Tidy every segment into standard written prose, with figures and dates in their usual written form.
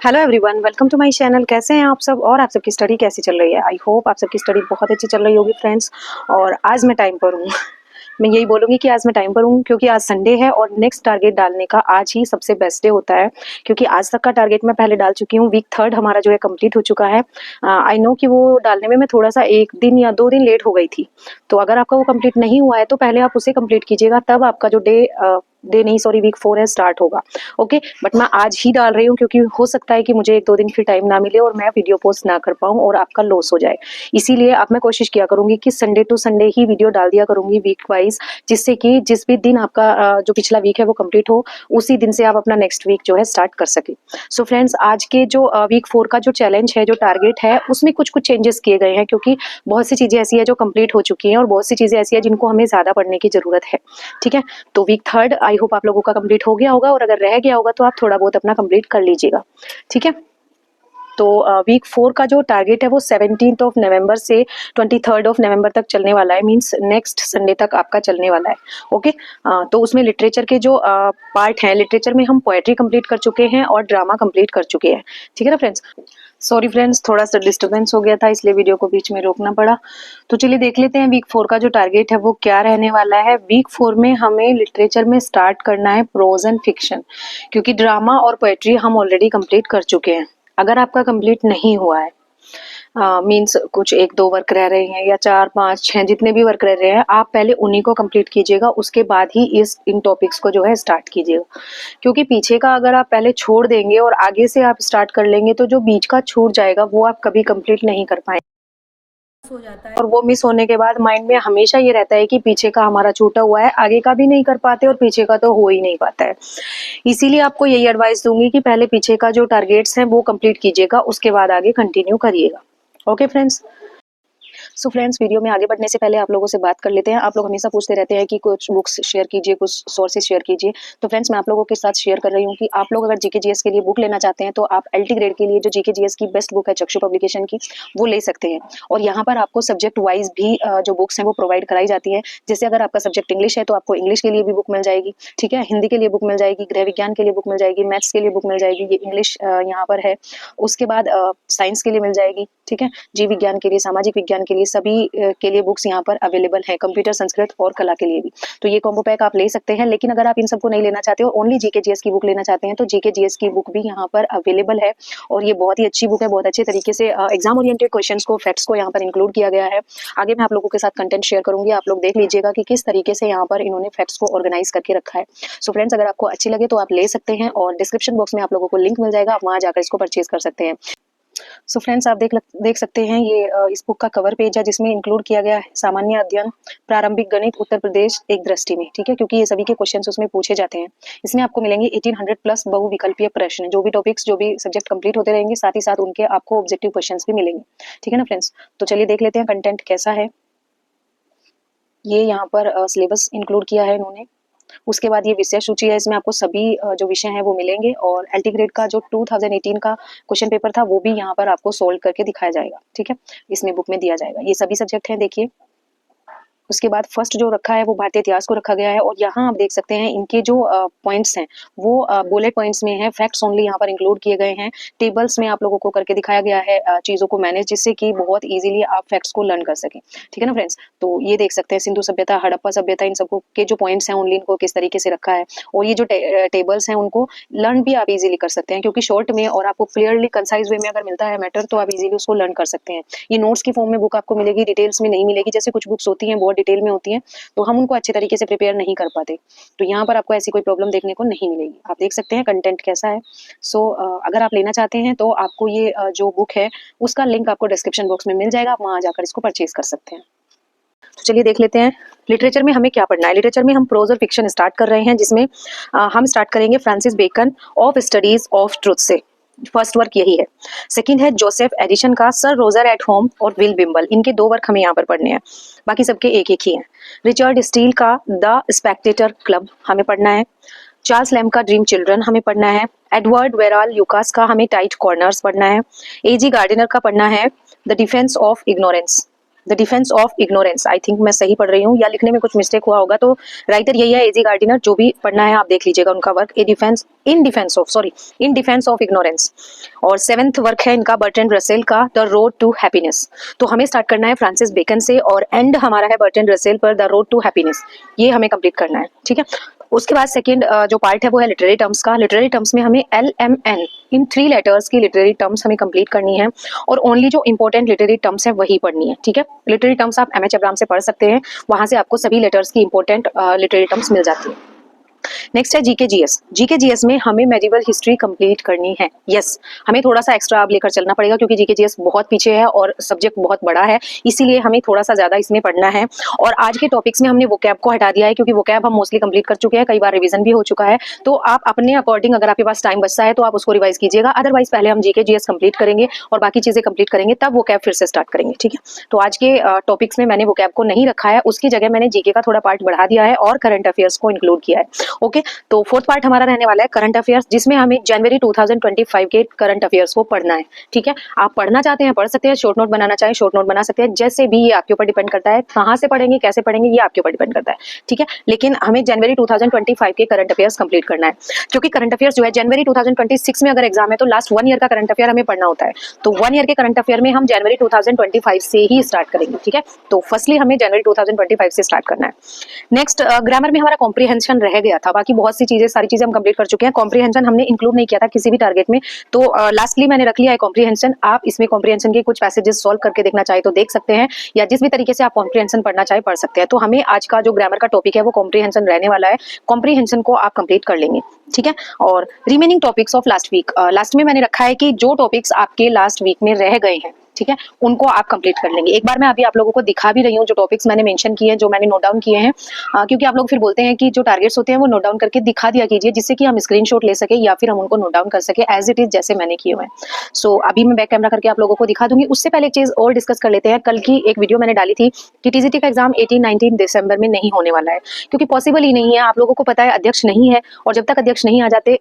Hello everyone, welcome to my channel. कैसे हैं आप सब और आप सबकी स्टडी कैसी चल रही है? आई होप आप सबकी स्टडी बहुत अच्छी चल रही होगी फ्रेंड्स। और आज मैं टाइम पर हूँ मैं यही बोलूँगी कि आज मैं टाइम पर हूँ क्योंकि आज संडे है और नेक्स्ट टारगेट डालने का आज ही सबसे बेस्ट डे होता है। क्योंकि आज तक का टारगेट मैं पहले डाल चुकी हूँ। वीक 3 हमारा जो है कंप्लीट हो चुका है। आई नो कि वो डालने में मैं थोड़ा सा 1 दिन या 2 दिन लेट हो गई थी। तो अगर आपका वो कंप्लीट नहीं हुआ है तो पहले आप उसे कंप्लीट कीजिएगा, तब आपका जो डे नहीं सॉरी वीक 4 है स्टार्ट होगा। ओके, बट मैं आज ही डाल रही हूँ क्योंकि हो सकता है कि मुझे 1-2 दिन फिर टाइम ना मिले और मैं वीडियो पोस्ट ना कर पाऊँ और आपका लॉस हो जाए। इसीलिए अब मैं कोशिश किया करूंगी कि संडे टू संडे ही वीडियो डाल दिया करूंगी वीक वाइज, जिससे कि जिस भी दिन आपका जो पिछला वीक है वो कंप्लीट हो, उसी दिन से आप अपना नेक्स्ट वीक जो है स्टार्ट कर सके। सो फ्रेंड्स, आज के जो वीक 4 का जो चैलेंज है, जो टारगेट है, उसमें कुछ कुछ चेंजेस किए गए हैं क्योंकि बहुत सी चीजें ऐसी है जो कंप्लीट हो चुकी हैं और बहुत सी चीजें ऐसी है जिनको हमें ज्यादा पढ़ने की जरूरत है। ठीक है, तो वीक 3 आई होप आप लोगों का कंप्लीट हो गया होगा और अगर रह गया होगा तो आप थोड़ा बहुत अपना कंप्लीट कर लीजिएगा। ठीक है, तो वीक 4 का जो टारगेट है वो 17th ऑफ नवंबर से 23rd ऑफ नवंबर तक चलने वाला है। मींस नेक्स्ट संडे तक आपका चलने वाला है। ओके, तो उसमें लिटरेचर के जो पार्ट हैं, लिटरेचर में हम पोएट्री कंप्लीट कर चुके हैं और ड्रामा कंप्लीट कर चुके हैं। ठीक है ना फ्रेंड्स? सॉरी फ्रेंड्स, थोड़ा सा डिस्टर्बेंस हो गया था इसलिए वीडियो को बीच में रोकना पड़ा। तो चलिए देख लेते हैं वीक 4 का जो टारगेट है वो क्या रहने वाला है। वीक 4 में हमें लिटरेचर में स्टार्ट करना है प्रोज एंड फिक्शन, क्योंकि ड्रामा और पोएट्री हम ऑलरेडी कंप्लीट कर चुके हैं। अगर आपका कंप्लीट नहीं हुआ है, मीन्स कुछ 1-2 वर्क रह रहे हैं या 4-5-6 जितने भी वर्क रह रहे हैं, आप पहले उन्हीं को कंप्लीट कीजिएगा, उसके बाद ही इन टॉपिक्स को जो है स्टार्ट कीजिएगा। क्योंकि पीछे का अगर आप पहले छोड़ देंगे और आगे से आप स्टार्ट कर लेंगे तो जो बीच का छूट जाएगा वो आप कभी कंप्लीट नहीं कर पाएंगे हो जाता है। और वो मिस होने के बाद माइंड में हमेशा ये रहता है कि पीछे का हमारा छूटा हुआ है, आगे का भी नहीं कर पाते और पीछे का तो हो ही नहीं पाता है। इसीलिए आपको यही एडवाइस दूंगी कि पहले पीछे का जो टारगेट्स हैं वो कंप्लीट कीजिएगा, उसके बाद आगे कंटिन्यू करिएगा। Okay friends? So friends, video में आगे बढ़ने से पहले आप लोगों से बात कर लेते हैं। आप लोग हमेशा पूछते रहते हैं कि कुछ बुक्स शेयर कीजिए, कुछ सोर्सेज शेयर कीजिए। तो फ्रेंड्स, मैं आप लोगों के साथ शेयर कर रही हूँ कि आप लोग अगर जीके जीएस के लिए बुक लेना चाहते हैं तो आप एलटी ग्रेड के लिए जो जीके जीएस की बेस्ट बुक है चक्षु पब्लिकेशन की, वो ले सकते हैं। और यहाँ पर आपको सब्जेक्ट वाइज भी जो बुक्स हैं वो प्रोवाइड कराई जाती है। जैसे अगर आपका सब्जेक्ट इंग्लिश है तो आपको इंग्लिश के लिए भी बुक मिल जाएगी। ठीक है, हिंदी के लिए बुक मिल जाएगी, गृह विज्ञान के लिए बुक मिल जाएगी, मैथ्स के लिए बुक मिल जाएगी, ये इंग्लिश यहाँ पर है। उसके बाद साइंस के लिए मिल जाएगी। ठीक है, जीव विज्ञान के लिए, सामाजिक विज्ञान के लिए, सभी के लिए बुक्स यहाँ पर अवेलेबल है, कंप्यूटर, संस्कृत और कला के लिए भी। तो ये कॉम्बो पैक आप ले सकते हैं। लेकिन अगर आप इन सबको नहीं लेना चाहते हो, ओनली जीके जीएस की बुक लेना चाहते हैं, तो जीके जीएस की बुक भी यहाँ पर अवेलेबल है और ये बहुत ही अच्छी बुक है। बहुत अच्छे तरीके से एग्जाम ओरिएंटेड क्वेश्चंस को, फैक्ट्स को यहाँ पर इंक्लूड किया गया है। आगे मैं आप लोगों के साथ कंटेंट शेयर करूंगी, आप लोग देख लीजिएगा कि किस तरीके से यहाँ पर इन्होंने फैक्ट्स को ऑर्गेनाइज करके रखा है। सो फ्रेंड्स, अगर आपको अच्छी लगे तो आप ले सकते हैं और डिस्क्रिप्शन बॉक्स में आप लोगों को लिंक मिल जाएगा, आप वहां जाकर इसको परचेज कर सकते हैं। सो फ्रेंड्स, आप देख सकते हैं ये इस बुक का कवर पेज है जिसमें इंक्लूड किया गया है सामान्य अध्ययन, प्रारंभिक गणित, उत्तर प्रदेश एक दृष्टि में। ठीक है, क्योंकि ये सभी के क्वेश्चंस उसमें पूछे जाते हैं। इसमें आपको मिलेंगे 1800 प्लस बहुविकल्पीय प्रश्न, जो भी टॉपिक्स, जो भी सब्जेक्ट कंप्लीट होते रहेंगे, साथ ही साथ उनके आपको ऑब्जेक्टिव क्वेश्चंस भी मिलेंगे। ठीक है ना फ्रेंड्स? तो चलिए देख लेते हैं कंटेंट कैसा है। ये यहाँ पर सिलेबस इंक्लूड किया है इन्होंने। उसके बाद ये विषय सूची है, इसमें आपको सभी जो विषय हैं वो मिलेंगे और एलटी ग्रेड का जो 2018 का क्वेश्चन पेपर था वो भी यहाँ पर आपको सोल्व करके दिखाया जाएगा। ठीक है, इसमें बुक में दिया जाएगा। ये सभी सब्जेक्ट हैं, देखिए। उसके बाद फर्स्ट जो रखा है वो भारतीय इतिहास को रखा गया है और यहाँ आप देख सकते हैं इनके जो पॉइंट्स हैं वो बुलेट पॉइंट्स में है, फैक्ट्स ओनली यहाँ पर इंक्लूड किए गए हैं। टेबल्स में आप लोगों को करके दिखाया गया है चीज़ों को मैनेज, जिससे कि बहुत इजीली आप फैक्ट्स को लर्न कर सकें। ठीक है ना फ्रेंड्स? तो ये देख सकते हैं सिंधु सभ्यता, हड़प्पा सभ्यता, इन सबको के जो पॉइंट्स हैं ओनली इनको किस तरीके से रखा है। और ये जो टेबल्स हैं उनको लर्न भी आप इजीली कर सकते हैं, क्योंकि शॉर्ट में और आपको क्लियरली कंसाइज वे में अगर मिलता है मैटर तो आप इजीली उसको लर्न कर सकते हैं। ये नोट्स की फॉर्म में बुक आपको मिलेगी, डिटेल्स में नहीं मिलेगी। जैसे कुछ बुक्स होती हैं बहुत डिटेल में होती हैं तो हम उनको अच्छे तरीके से प्रिपेयर नहीं कर पाते, तो यहाँ पर आपको ऐसी कोई प्रॉब्लम देखने को नहीं मिलेगी। आप देख सकते हैं कंटेंट कैसा है। सो अगर आप लेना चाहते हैं तो आपको ये जो बुक है उसका लिंक आपको डिस्क्रिप्शन बॉक्स में मिल जाएगा, आप वहाँ जाकर इसको परचेज कर सकते हैं। तो चलिए देख लेते हैं लिटरेचर में हमें क्या पढ़ना है। लिटरेचर में हम प्रोज और फिक्शन स्टार्ट कर रहे हैं, जिसमें हम स्टार्ट करेंगे Francis Bacon of studies of truth से। फर्स्ट वर्क यही है। सेकंड है जोसेफ एडिशन का सर रोजर एट होम और विल बिम्बल। इनके 2 वर्क हमें यहाँ पर पढ़ने हैं, बाकी सबके एक एक ही हैं। रिचर्ड स्टील का द स्पेक्टेटर क्लब हमें पढ़ना है। चार्ल्स लैम्ब का ड्रीम चिल्ड्रन हमें पढ़ना है। एडवर्ड वेराल यूकास का हमें टाइट कॉर्नर्स पढ़ना है। एजी गार्डिनर का पढ़ना है the defence of ignorance. The defence of ignorance, I think मैं सही पढ़ रही हूँ या लिखने में कुछ मिस्टेक हुआ होगा, तो राइटर यही है एजी गार्डिनर। जो भी पढ़ना है आप देख लीजिएगा उनका work, A defence in defence of ignorance. और 7th वर्क है इनका बर्ट्रैंड रसेल का, द रोड टू हैप्पीनेस। तो हमें स्टार्ट करना है फ्रांसिस बेकन से और एंड हमारा है बर्ट्रैंड रसेल पर, द रोड टू हैप्पीनेस। ये हमें कंप्लीट करना है, ठीक है। उसके बाद सेकंड जो पार्ट है वो है लिटरेरी टर्म्स का। लिटरेरी टर्म्स में हमें LMN इन 3 लेटर्स की लिटरेरी टर्म्स हमें कंप्लीट करनी है और ओनली जो इंपॉर्टेंट लिटरेरी टर्म्स है वही पढ़नी है, ठीक है। लिटरेरी टर्म्स आप MH अब्राहम से पढ़ सकते हैं, वहां से आपको सभी लेटर्स की इंपॉर्टेंट लिटरेरी टर्म्स मिल जाती है। नेक्स्ट है GK/GS। GK/GS में हमें मेडिवल हिस्ट्री कंप्लीट करनी है। यस, हमें थोड़ा सा एक्स्ट्रा अब लेकर चलना पड़ेगा क्योंकि GK/GS बहुत पीछे है और सब्जेक्ट बहुत बड़ा है, इसीलिए हमें थोड़ा सा ज्यादा इसमें पढ़ना है। और आज के टॉपिक्स में हमने वोकैब को हटा दिया है क्योंकि वोकैब हम मोस्टली कंप्लीट कर चुके हैं, कई बार रिवीजन भी हो चुका है। तो आप अपने अकॉर्डिंग अगर आपके पास टाइम बचता है तो आप उसको रिवाइज कीजिएगा, अदरवाइज पहले हम GK/GS कंप्लीट करेंगे और बाकी चीजें कंप्लीट करेंगे, तब वोकैब फिर से स्टार्ट करेंगे, ठीक है। तो आज के टॉपिक्स में मैंने वोकैब को नहीं रखा है, उसकी जगह मैंने GK का थोड़ा पार्ट बढ़ा दिया है और करंट अफेयर्स को इंक्लूड किया है। ओके, तो फोर्थ पार्ट हमारा रहने वाला है करंट अफेयर्स, जिसमें हमें जनवरी 2025 के करंट अफेयर्स को पढ़ना है, ठीक है। आप पढ़ना चाहते हैं पढ़ सकते हैं, शॉर्ट नोट बनाना चाहें शॉर्ट नोट बना सकते हैं, जैसे भी ये आपके ऊपर डिपेंड करता है, कहाँ से पढ़ेंगे कैसे पढ़ेंगे ये आपके ऊपर डिपेंड करता है, ठीक है। लेकिन हमें जनवरी 2025 के करंट अफेयर्स कंप्लीट करना है, क्योंकि करंट अफेयर्स जो है जनवरी 2026 में अगर एग्जाम है तो लास्ट 1 ईयर का करंट अफेयर हमें पढ़ना होता है। तो 1 ईयर के करंट अफेयर में हम जनवरी 2025 से ही स्टार्ट करेंगे, ठीक है। तो फर्स्टली हमें जनवरी 2025 से स्टार्ट करना है। नेक्स्ट ग्रामर में हमारा कॉम्प्रिहेंशन रह गया था, बाकी बहुत सी चीजें सारी चीजें हम कंप्लीट कर चुके हैं। कॉम्प्रिहेंशन हमने इंक्लूड नहीं किया था किसी भी टारगेट में, तो लास्टली मैंने रख लिया है कॉम्प्रिहेंशन। आप इसमें कॉम्प्रिहेंशन के कुछ पैसेजेस सॉल्व करके देखना चाहे तो देख सकते हैं, या जिस भी तरीके से आप कॉम्प्रिहेंशन पढ़ना चाहे पढ़ सकते हैं। तो हमें आज का जो ग्रामर का टॉपिक है वो कॉम्प्रिहेंशन रहने वाला है, कॉम्प्रिहेंशन को आप कंप्लीट कर लेंगे, ठीक है। और remaining topics of last week, last में मैंने रखा है कि जो टॉपिक्स आपके लास्ट वीक में रह गए हैं, ठीक है, उनको आप कंप्लीट कर लेंगे। एक बार मैं अभी आप लोगों को दिखा भी रही हूँ जो टॉपिक्स मैंने मेंशन किए हैं, जो मैंने नोट डाउन किए हैं, क्योंकि आप लोग फिर बोलते हैं कि जो टारगेट्स होते हैं वो नोट डाउन करके दिखा दिया कीजिए, जिससे कि हम स्क्रीनशॉट ले सके या फिर हम उनको नोट डाउन कर सके एज इट इज जैसे मैंने किए हुए हैं। सो अभी मैं बैक कैमरा करके आप लोगों को दिखा दूंगी। उससे पहले एक चीज और डिस्कस कर लेते हैं। कल की एक वीडियो मैंने डाली थी कि TGT का एग्जाम 18-19 दिसंबर में नहीं होने वाला है, क्योंकि पॉसिबल ही नहीं है। आप लोगों को पता है अध्यक्ष नहीं है, और जब तक अध्यक्ष नहीं आ जाते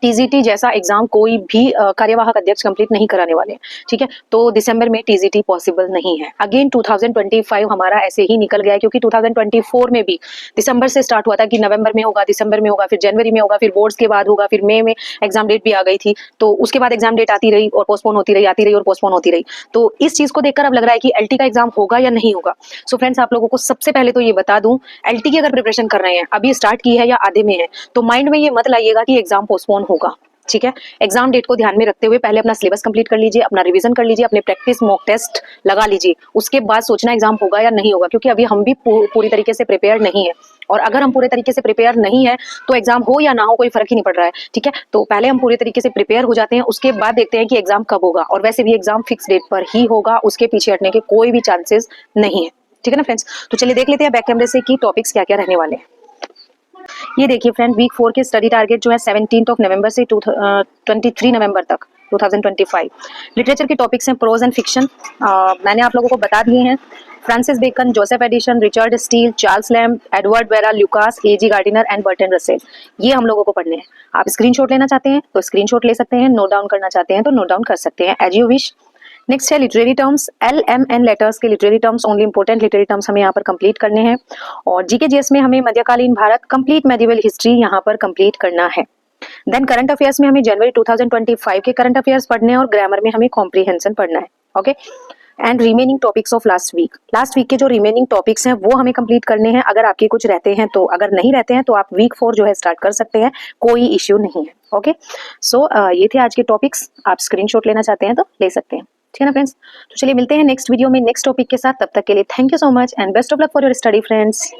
TGT जैसा एग्जाम कोई भी कार्यवाहक अध्यक्ष कंप्लीट नहीं कराने वाले, ठीक है। तो दिसंबर में TGT पॉसिबल नहीं है। अगेन 2025 हमारा ऐसे ही निकल गया है, क्योंकि 2024 में भी दिसंबर से स्टार्ट हुआ था कि नवंबर में होगा, दिसंबर में होगा, फिर जनवरी में होगा, फिर बोर्ड्स के बाद होगा, फिर मई में एग्जाम डेट भी आ गई थी। तो उसके बाद एग्जाम डेट आती रही और पोस्टपोन होती रही, आती रही और पोस्टपोन होती रही। तो इस चीज को देखकर अब लग रहा है कि LT का एग्जाम होगा या नहीं होगा। सो फ्रेंड्स, आप लोगों को सबसे पहले तो ये बता दूं, LT की अगर प्रिपरेशन कर रहे हैं, अभी स्टार्ट की है या आधे में है, तो माइंड में ये मत लाइएगा कि एग्जाम पोस्टपोन होगा, ठीक है। एग्जाम डेट को ध्यान में रखते हुए पहले अपना सिलेबस कंप्लीट कर लीजिए, अपना रिवीजन कर लीजिए, अपने प्रैक्टिस मॉक टेस्ट लगा लीजिए, उसके बाद सोचना एग्जाम होगा या नहीं होगा, क्योंकि अभी हम भी पूरी तरीके से प्रिपेयर नहीं है। और अगर हम पूरे तरीके से प्रिपेयर नहीं है तो एग्जाम हो या ना हो कोई फर्क ही नहीं पड़ रहा है, ठीक है। तो पहले हम पूरे तरीके से प्रिपेयर हो जाते हैं, उसके बाद देखते हैं कि एग्जाम कब होगा। और वैसे भी एग्जाम फिक्स डेट पर ही होगा, उसके पीछे हटने के कोई भी चांसेस नहीं है, ठीक है ना फ्रेंड्स। तो चलिए देख लेते हैं बैक कैमरे से कि टॉपिक्स क्या क्या रहने वाले हैं। ये देखिए फ्रेंड, वीक 4 के स्टडी टारगेट जो है 17 नवंबर से 23 नवंबर तक 2025। लिटरेचर के टॉपिक्स हैं प्रोज एंड फिक्शन, मैंने आप लोगों को बता दिए हैं। Francis Bacon, Joseph Addison, Richard Steele, Charles Lamb, Edward Verrall, Lucas, A.G. Gardiner and Bertrand Russell, ये हम लोगों को पढ़ने हैं। आप स्क्रीनशॉट लेना चाहते हैं तो स्क्रीनशॉट ले सकते हैं, नोट डाउन करना चाहते हैं तो नोट डाउन कर सकते हैं, एज यू विश। नेक्स्ट है लिटरेरी टर्म्स, LMN लेटर्स के literary terms, only important literary terms हमें यहाँ पर कंप्लीट करने हैं। और GK/GS में हमें मध्यकालीन भारत, कंप्लीट मेडिवल हिस्ट्री यहाँ पर कंप्लीट करना है। देन करंट अफेयर्स में हमें जनवरी 2025 के करंट अफेयर्स पढ़ने हैं और ग्रामर में हमें कॉम्प्रिहेंशन पढ़ना है, okay. And remaining topics of last week के जो रिमेनिंग टॉपिक्स हैं वो हमें कंप्लीट करने हैं। अगर आपके कुछ रहते हैं तो, अगर नहीं रहते हैं तो आप वीक 4 जो है स्टार्ट कर सकते हैं, कोई इश्यू नहीं है, ओके। सो ये थे आज के टॉपिक्स, आप स्क्रीनशॉट लेना चाहते हैं तो ले सकते हैं, ठीक है ना फ्रेंड्स। तो चलिए मिलते हैं नेक्स्ट वीडियो में नेक्स्ट टॉपिक के साथ, तब तक के लिए thank you so much and best of luck for your study friends.